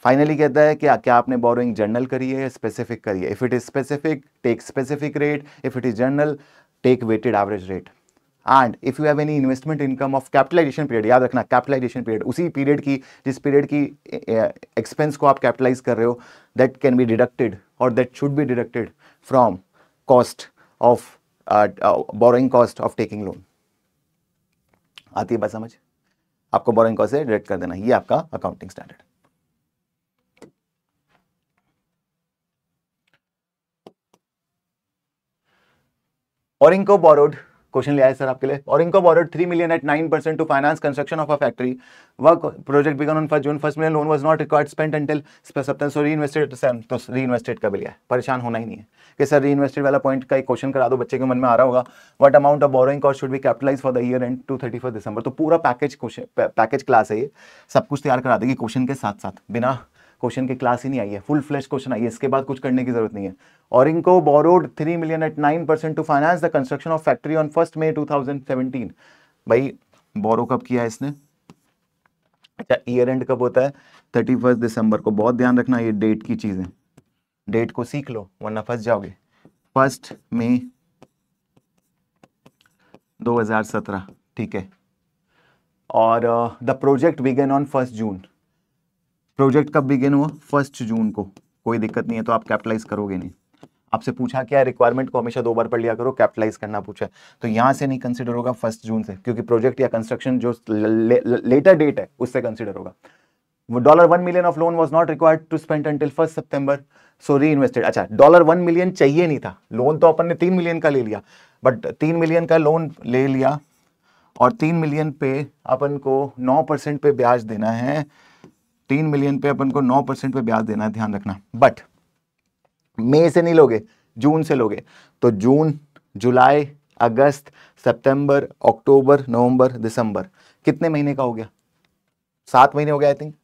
फाइनली कहता है कि क्या आपने बोरोइंग जर्नल करी है या स्पेसिफिक करी है। If it is specific, take specific rate, if it is general, take weighted average rate. And if you have any investment income of capitalisation period, याद रखना कैपिटलाइजेशन पीरियड उसी पीरियड की जिस पीरियड की एक्सपेंस को आप कैपिटलाइज कर रहे हो, दैट कैन बी डिडक्टेड और that should be deducted from cost of borrowing cost of taking loan. आती है बात समझ? आपको बोरोइंग कॉस्ट से डिडक्ट कर देना, ये आपका accounting standard. Orinco borrowed, question लिया है सर आपके लिए। Orinco borrowed 3 million at 9% to finance construction of a factory. Work project began on 1st June. First million loan was not required spent until September. So reinvested, तो reinvested का भी लिया है, परेशान होना ही नहीं है कि सर reinvested वाला पॉइंट का एक क्वेश्चन करा दो, बच्चे के मन में आ रहा होगा। What amount of borrowing cost should be capitalized for the year end to 31st December? तो पूरा पैकेज क्लास है ये, सब कुछ तैयार करा देगी क्वेश्चन के साथ साथ, बिना क्वेश्चन की क्लास ही नहीं आई है, फुल फ्लैश क्वेश्चन आई है, इसके बाद कुछ करने की जरूरत नहीं है। Orinco borrowed 3 million at 9% to finance the construction of factory on 1st May 2017. भाई बोरो कब किया है इसने? अच्छा, ईयर एंड कब होता है? 31 दिसंबर को। बहुत ध्यान रखना ये डेट की चीजें, डेट को सीख लो वरना फंस जाओगे। 1 मई 2017, ठीक है। और the project began on 1 June. Project कब बिगिन हुआ? 1 जून को। कोई दिक्कत नहीं है, तो आप कैपिटलाइज करोगे नहीं। आपसे पूछा क्या है, रिक्वायरमेंट को हमेशा 2 बार पढ़ लिया करो, कैपिटलाइज करना पूछा है तो यहां से नहीं कंसीडर होगा 1 जून से, क्योंकि प्रोजेक्ट या कंस्ट्रक्शन जो लेटर डेट है उससे कंसीडर होगा। $1 million of loan was not required to spend until 1 सितंबर, सो री इन्वेस्टेड। अच्छा, $1 million चाहिए नहीं था, लोन तो अपन ने 3 मिलियन का ले लिया, बट 3 मिलियन का लोन ले लिया और 3 मिलियन पे अपन को 9% पे ब्याज देना है। 3 मिलियन पे अपन को 9% पे ब्याज देना है, ध्यान रखना। बट मई से नहीं लोगे, जून से लोगे, तो जून, जुलाई, अगस्त, सितंबर, अक्टूबर, नवंबर, दिसंबर, कितने महीने का हो गया? 7 महीने हो गया आई थिंक,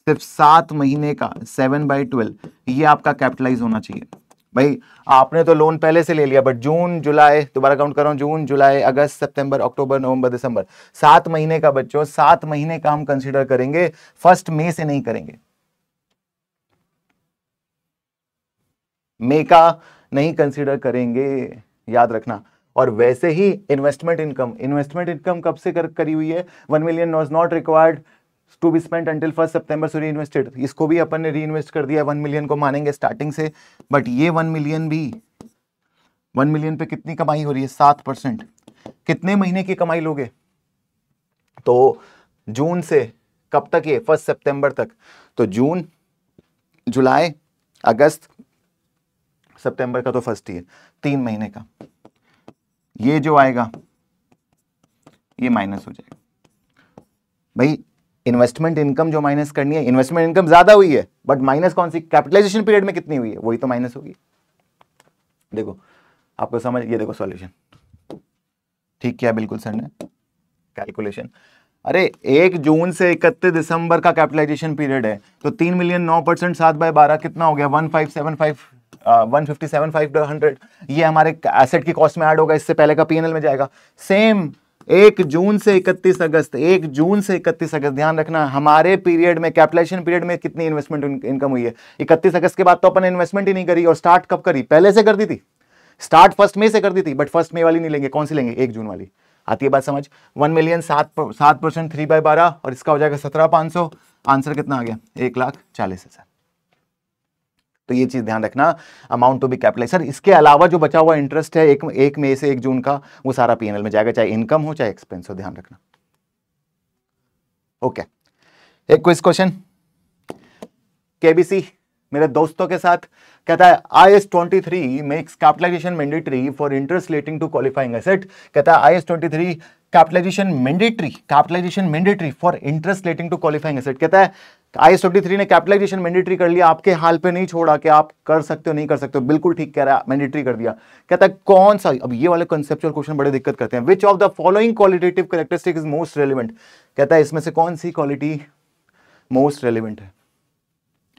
सिर्फ 7 महीने का 7/12 ये आपका कैपिटलाइज होना चाहिए। भाई आपने तो लोन पहले से ले लिया, बट जून, जुलाई, दोबारा काउंट करो, जून, जुलाई, अगस्त, सितंबर, अक्टूबर, नवंबर, दिसंबर, 7 महीने का बच्चों, 7 महीने का हम कंसीडर करेंगे, 1 मई से नहीं करेंगे, मई का नहीं कंसीडर करेंगे, याद रखना। और वैसे ही इन्वेस्टमेंट इनकम कब से करी हुई है? 1 million was not required to be spent until 1 September, so reinvested। इसको भी अपन ने री इन्वेस्ट कर दिया, 1 मिलियन को मानेंगे स्टार्टिंग से, बट ये 1 मिलियन भी, 1 मिलियन पे कितनी कमाई हो रही है? 7%। कितने महीने की कमाई लोगे? तो जून से कब तक ये? 1 सितंबर तक। तो जून, जुलाई, अगस्त, सितंबर का तो फर्स्ट ही है, 3 महीने का। ये जो आएगा ये माइनस हो जाएगा। भाई इन्वेस्टमेंट इनकम जो माइनस करनी है, इन्वेस्टमेंट इनकम ज्यादा हुई है, बट माइनस कौन सी? कैपिटलाइजेशन पीरियड में कितनी हुई है, वही तो माइनस होगी। देखो आपको समझ, ये देखो सॉल्यूशन ठीक किया बिल्कुल सर ने कैलकुलेशन। अरे 1 जून से 31 दिसंबर का कैपिटलाइजेशन पीरियड है, तो 3 मिलियन 9%, 7/12 कितना हो गया? 1,575,100। ये हमारे एसेट की कॉस्ट में ऐड होगा, इससे पहले का पीएनएल में जाएगा। सेम 1 जून से 31 अगस्त, 1 जून से 31 अगस्त, ध्यान रखना हमारे पीरियड में, कैपिटलाइजेशन पीरियड में कितनी इन्वेस्टमेंट इनकम हुई है? 31 अगस्त के बाद तो अपन इन्वेस्टमेंट ही नहीं करी, और स्टार्ट कब करी? पहले से कर दी थी, स्टार्ट 1 मई से कर दी थी, बट 1 मई वाली नहीं लेंगे, कौन सी लेंगे? 1 जून वाली। आती है बात समझ? 1 मिलियन 7%, 3/12, और इसका हो जाएगा 17,500। आंसर कितना आ गया? 1,40,000। तो ये चीज ध्यान रखना, amount to be capitalise. Sir इसके अलावा जो बचा हुआ इंटरेस्ट है 1 मई से 1 जून का, वो सारा पीएनएल में जाएगा, चाहे इनकम हो चाहे एक्सपेंस हो, ध्यान रखना। ओके, एक क्विज क्वेश्चन केबीसी मेरे दोस्तों के साथ, कहता है IAS 23 makes capitalisation mandatory for interest relating to qualifying asset. कहता है IAS 23 capitalisation mandatory for interest relating to qualifying asset. कहता है IAS 23 ने कैपिटलाइजेशन मैंडेटरी कर लिया, आपके हाल पे नहीं छोड़ा कि आप कर सकते हो नहीं कर सकते हो, बिल्कुल ठीक कह रहा है, मैंडेटरी कर दिया। कहता है कौन सा, अब ये वाले कंसेप्चुअल क्वेश्चन बड़े दिक्कत करते हैं, which of the following qualitative characteristic is most relevant. कहता है इसमें से कौन सी क्वालिटी मोस्ट रेलिवेंट है?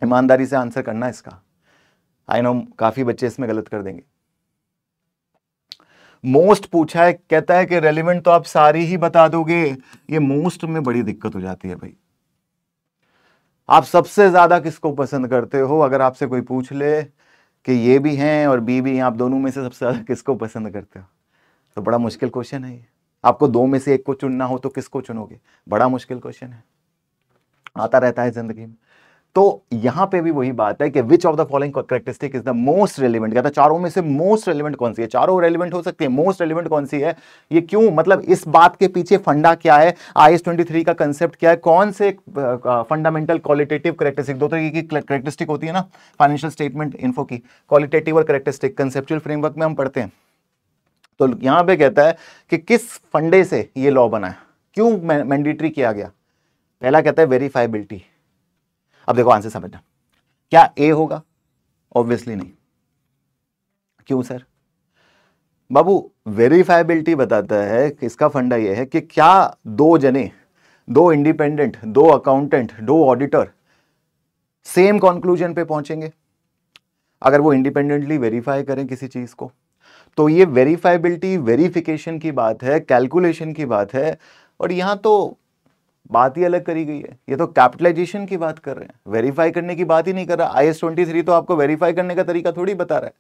ईमानदारी से आंसर करना इसका, आई नो काफी बच्चे इसमें गलत कर देंगे। मोस्ट पूछा है, कहता है कि रेलिवेंट तो आप सारी ही बता दोगे, ये मोस्ट में बड़ी दिक्कत हो जाती है भाई। आप सबसे ज्यादा किसको पसंद करते हो? अगर आपसे कोई पूछ ले कि ये भी हैं और बी भी हैं, आप दोनों में से सबसे ज्यादा किसको पसंद करते हो? तो बड़ा मुश्किल क्वेश्चन है ये। आपको दो में से एक को चुनना हो तो किसको चुनोगे? बड़ा मुश्किल क्वेश्चन है, आता रहता है जिंदगी में। तो यहां पे भी वही बात है कि which of the following characteristic is the most relevant, कहता है चारों में से मोस्ट रेलिवेंट कौन सी है? चारों रेलिवेंट हो सकती है, मोस्ट रेलिवेंट कौन सी है? ये क्यों, मतलब इस बात के पीछे फंडा क्या है, IAS 23 का कंसेप्ट क्या है, कौन से फंडामेंटल क्वालिटेटिव कैरेक्टरिस्टिक, दो तरीके की कैरेक्टरिस्टिक होती है ना फाइनेंशियल स्टेटमेंट इन्फो की, क्वालिटेटिव और कैरेक्टरिस्टिक, कंसेप्चुअल फ्रेमवर्क में हम पढ़ते हैं। तो यहां पे कहता है कि किस फंडे से ये लॉ बना है, क्यों मैंडेटरी किया गया? पहला कहता है वेरीफाइबिलिटी। अब देखो आंसर समझना, क्या ए होगा? ऑब्वियसली नहीं। क्यों सर? बाबू वेरीफाइबिलिटी बताता है कि इसका फंडा यह है कि क्या दो जने, दो इंडिपेंडेंट, दो अकाउंटेंट, दो ऑडिटर सेम कंक्लूजन पे पहुंचेंगे अगर वो इंडिपेंडेंटली वेरीफाई करें किसी चीज को। तो ये वेरीफाइबिलिटी वेरिफिकेशन की बात है, कैलकुलेशन की बात है, और यहां तो बात ही अलग करी गई है। ये तो कैपिटलाइजेशन की बात कर रहे हैं, वेरीफाई करने की बात ही नहीं कर रहा। IAS 23 तो आपको वेरीफाई करने का तरीका थोड़ी बता रहा है।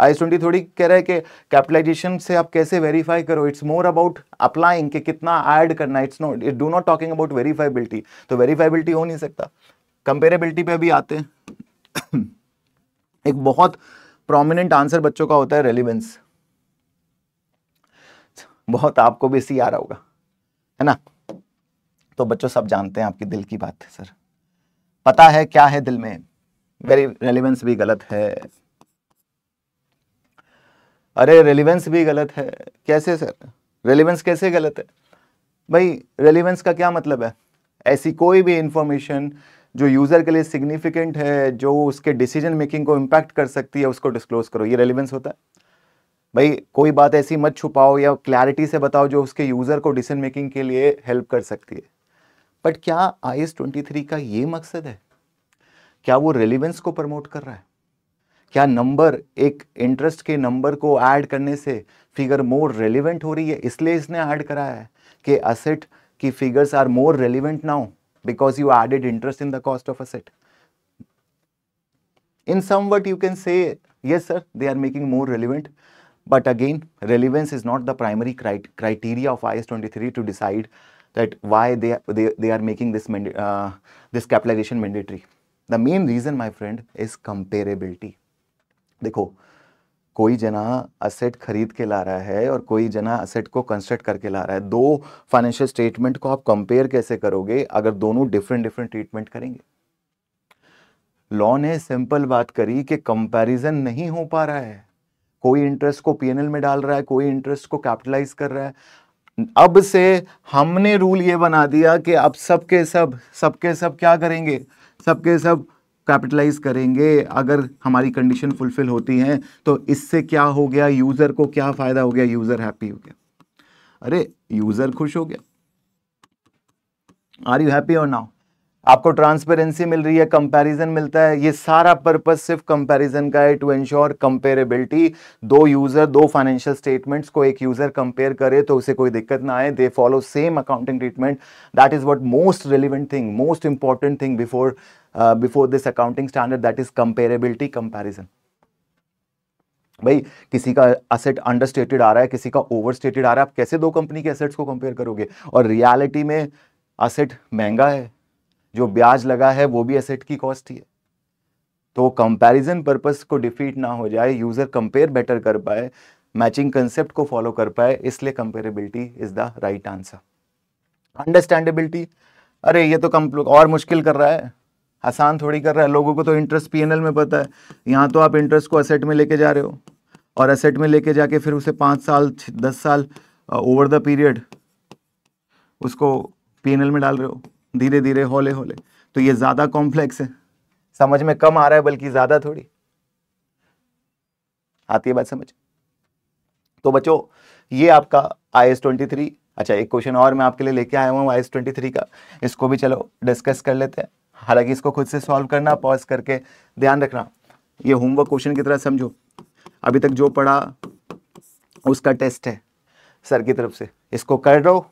IAS 20 थोड़ी कह रहा है कि कैपिटलाइजेशन से आप कैसे वेरीफाई करो। इट्स मोर अबाउट अप्लाइंग कि कितना ऐड करना है। It's not, it do not talking about verifiability. तो वेरीफाइबिलिटी हो नहीं सकता। कंपेरेबिलिटी पे अभी आते हैं। एक बहुत प्रोमिनेंट आंसर बच्चों का होता है रेलिवेंस। बहुत आपको भी सी आ रहा होगा, है ना? तो बच्चों सब जानते हैं आपकी दिल की बात है सर, पता है क्या है दिल में। वेरी रेलिवेंस भी गलत है। अरे रेलिवेंस भी गलत है, कैसे सर? रेलिवेंस कैसे गलत है भाई? रेलिवेंस का क्या मतलब है? ऐसी कोई भी इंफॉर्मेशन जो यूजर के लिए सिग्निफिकेंट है, जो उसके डिसीजन मेकिंग को इंपैक्ट कर सकती है, उसको डिस्क्लोज करो, ये रेलिवेंस होता है भाई। कोई बात ऐसी मत छुपाओ या क्लैरिटी से बताओ जो उसके यूजर को डिसीजन मेकिंग के लिए हेल्प कर सकती है। बट क्या IAS 23 का ये मकसद है? क्या वो रेलिवेंस को प्रमोट कर रहा है? क्या नंबर, एक इंटरेस्ट के नंबर को ऐड करने से फिगर मोर रेलिवेंट हो रही है, इसलिए इसने ऐड कराया है कि असेट की figures are more relevant now because you added interest in the cost of asset? In some word you can say yes sir, they are making more relevant, but again relevance is not the primary criteria of IAS 23 to decide that why they are making this capitalization mandatory. The main reason my friend is comparability. देखो, कोई जना असेट खरीद के ला रहा है और कोई जना असेट को कंस्ट्रक्ट करके ला रहा है। दो फाइनेंशियल स्टेटमेंट को आप कंपेयर कैसे करोगे अगर दोनों डिफरेंट ट्रीटमेंट करेंगे? लॉ ने सिंपल बात करी कि कंपैरिजन नहीं हो पा रहा है। कोई इंटरेस्ट को पीएनएल में डाल रहा है, कोई इंटरेस्ट को कैपिटलाइज कर रहा है। अब से हमने रूल ये बना दिया कि अब सबके सब क्या करेंगे? सबके सब कैपिटलाइज करेंगे अगर हमारी कंडीशन फुलफिल होती हैं। तो इससे क्या हो गया? यूजर को क्या फायदा हो गया? यूजर हैप्पी हो गया। अरे यूजर खुश हो गया। आर यू हैप्पी और नाउ? आपको ट्रांसपेरेंसी मिल रही है, कंपैरिजन मिलता है। ये सारा पर्पस सिर्फ कंपैरिजन का है, टू एंश्योर कंपेरेबिलिटी। दो यूजर, दो फाइनेंशियल स्टेटमेंट्स को एक यूजर कंपेयर करे तो उसे कोई दिक्कत ना आए, they follow same accounting treatment. That is what most relevant thing, most important thing before this accounting standard, that is comparability, comparison. भाई किसी का असेट अंडरस्टेटेड आ रहा है, किसी का ओवरस्टेटेड आ रहा है, आप कैसे दो कंपनी के असेट्स को कंपेयर करोगे? और रियलिटी में असेट महंगा है, जो ब्याज लगा है वो भी एसेट की कॉस्ट ही है। तो कंपैरिजन पर्पस को डिफीट ना हो जाए, यूजर कंपेयर बेटर कर पाए, मैचिंग कंसेप्ट को फॉलो कर पाए, इसलिए comparability is the right answer. Understandability, अरे ये तो और मुश्किल कर रहा है, आसान थोड़ी कर रहा है। लोगों को तो इंटरेस्ट पीएनएल में पता है, यहाँ तो आप इंटरेस्ट को असेट में लेके जा रहे हो और असेट में लेके जाके फिर उसे 5 साल 10 साल ओवर द पीरियड उसको पीएनएल में डाल रहे हो, धीरे धीरे हौले हौले। तो ये ज्यादा कॉम्प्लेक्स है, समझ में कम आ रहा है बल्कि ज्यादा थोड़ी आती है बात समझ। तो बच्चों ये आपका IAS 23। अच्छा एक क्वेश्चन और मैं आपके लिए लेके आया हूँ IAS 23 का, इसको भी चलो डिस्कस कर लेते हैं। हालांकि इसको खुद से सॉल्व करना, पॉज करके ध्यान रखना, ये होमवर्क क्वेश्चन की तरह समझो। अभी तक जो पढ़ा उसका टेस्ट है सर की तरफ से, इसको कर दो,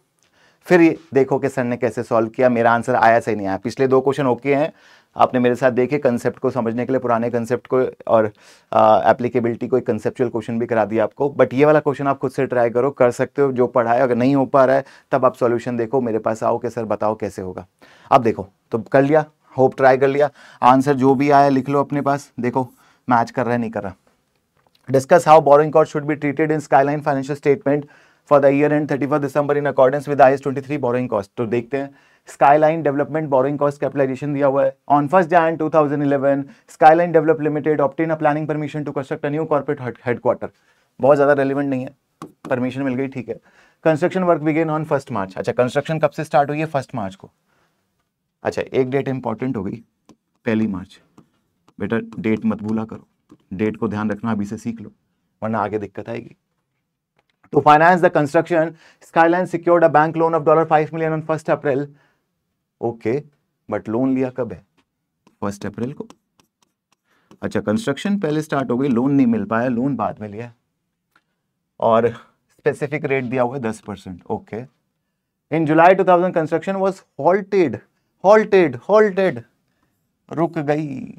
फिर ये देखो कि सर ने कैसे सॉल्व किया, मेरा आंसर आया सही नहीं आया। पिछले 2 क्वेश्चन ओके हैं, आपने मेरे साथ देखे कंसेप्ट को समझने के लिए, पुराने कंसेप्ट को और एप्लीकेबिलिटी को, एक कंसेप्चुअल क्वेश्चन भी करा दिया आपको। बट ये वाला क्वेश्चन आप खुद से ट्राई करो, कर सकते हो जो पढ़ा है। अगर नहीं हो पा रहा है तब आप सॉल्यूशन देखो, मेरे पास आओ कि सर बताओ कैसे होगा। अब देखो, तो कर लिया, होप ट्राई कर लिया, आंसर जो भी आया लिख लो अपने पास, देखो मैच कर रहा है नहीं कर रहा। Discuss how borrowing cost should be treated in Skyline financial statement for the year end 31 दिसंबर in accordance with IAS 23 borrowing cost. तो देखते हैं, Skyline development borrowing cost capitalisation दिया हुआ है। On 1 Jan 2011 Skyline develop limited obtain a planning permission to construct a new corporate headquarter. बहुत ज्यादा रेलिवेंट नहीं है, परमिशन मिल गई, ठीक है। Construction work began on 1 March। अच्छा, कंस्ट्रक्शन कब से स्टार्ट हुई है? 1 March को। अच्छा, एक डेट इंपॉर्टेंट हो गई, 1 March। बेटा डेट मत भूला करो, डेट को ध्यान रखना, अभी से सीख लो वरना आगे दिक्कत आएगी। To finance the construction, Skyline secured a bank loan of $5 million on 1 April. Okay, but loan लिया कब है? 1 April को। अच्छा, कंस्ट्रक्शन पहले स्टार्ट हो गई, लोन नहीं मिल पाया, लोन बाद में लिया, और स्पेसिफिक रेट दिया हुआ है 10%। Okay. In July 2000 construction was halted, रुक गई,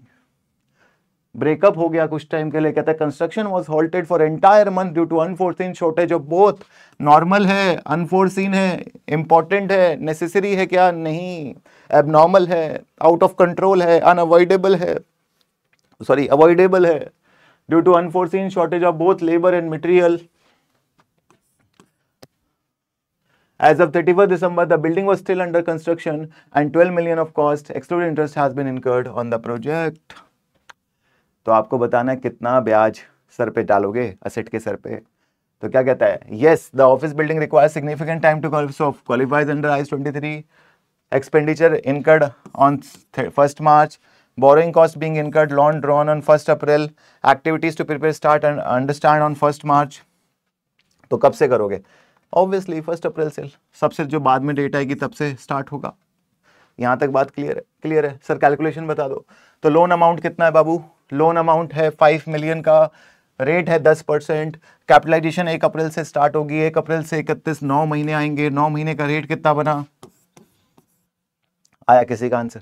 ब्रेकअप हो गया कुछ टाइम के लिए। कहता है construction was halted for entire month due to unforeseen shortage of both. Normal है, अनफोर्सीन है, इंपॉर्टेंट है, नेसेसरी है क्या? नहीं, एबनॉर्मल है, आउट ऑफ कंट्रोल है, अनअवॉइडेबल है, सॉरी अवॉइडेबल है, due to unforeseen shortage of both labour and material. As of 31 December, the building was still under construction and 12 million of cost, excluding interest, has been incurred on the project. तो आपको बताना है कितना ब्याज सर पे डालोगे, असेट के सर पे। तो क्या कहता है? Yes, the office building requires significant time to qualifies under IAS 23, expenditure incurred on 1 March, borrowing cost being incurred, loan drawn on 1 April, activities to prepare start and understand on 1 March। तो कब से करोगे? ऑब्वियसली 1 April से, सबसे जो बाद में डेट आएगी तब से स्टार्ट होगा। यहां तक बात क्लियर है? क्लियर है सर, कैलकुलेशन बता दो। तो लोन अमाउंट कितना है बाबू? लोन अमाउंट है 5 million का, रेट है 10%, कैपिटलाइजेशन 1 April से स्टार्ट होगी, 1 April से 31, 9 महीने आएंगे, 9 महीने का रेट कितना बना? आया किसी का आंसर?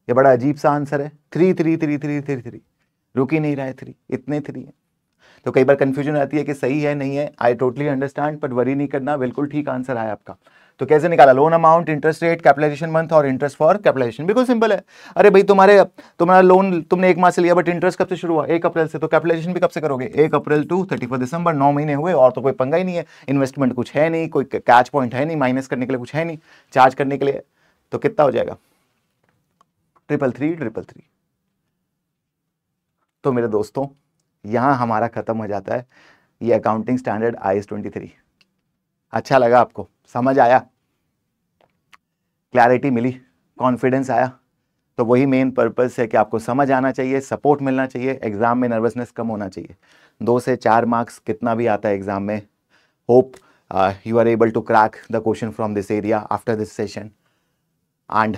ये बड़ा अजीब सा आंसर है, 3 रुक ही नहीं रहा है, 3 इतने 3 है। तो कई बार कंफ्यूजन आती है कि सही है नहीं है, I totally understand, but worry नहीं करना, बिल्कुल ठीक आंसर आया आपका। तो कैसे निकाला? Loan amount, interest rate, capitalisation month और इंटरेस्ट फॉर कैपिटलाइजेशन। बिल्कुल सिंपल है। अरे भाई तुम्हारा लोन तुमने 1 माह से लिया, बट इंटरेस्ट कब से शुरू हुआ? 1 April से, तो कैपिटलाइजेशन भी कब से करोगे? 1 April टू 31 दिसंबर, 9 महीने हुए, और तो कोई पंगा ही नहीं है, इन्वेस्टमेंट कुछ है नहीं, कोई कैच पॉइंट है नहीं, माइनस करने के लिए कुछ है नहीं, चार्ज करने के लिए। तो कितना हो जाएगा? 333। तो मेरे दोस्तों, यहां हमारा खत्म हो जाता है ये अकाउंटिंग स्टैंडर्ड IAS 23। अच्छा लगा आपको? समझ आया? क्लैरिटी मिली? कॉन्फिडेंस आया? तो वही मेन पर्पस है कि आपको समझ आना चाहिए, सपोर्ट मिलना चाहिए, एग्जाम में नर्वसनेस कम होना चाहिए। 2 से 4 मार्क्स कितना भी आता है एग्जाम में, hope you are able to crack the question from this area after this session. And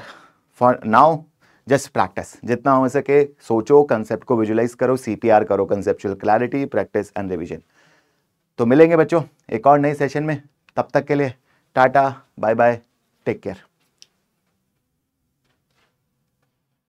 for now just practise, जितना हो सके सोचो, कंसेप्ट को विजुलाइज करो, CPR करो, conceptual clarity, practice and revision. तो मिलेंगे बच्चों एक और नए सेशन में, तब तक के लिए टाटा, बाय बाय, टेक केयर।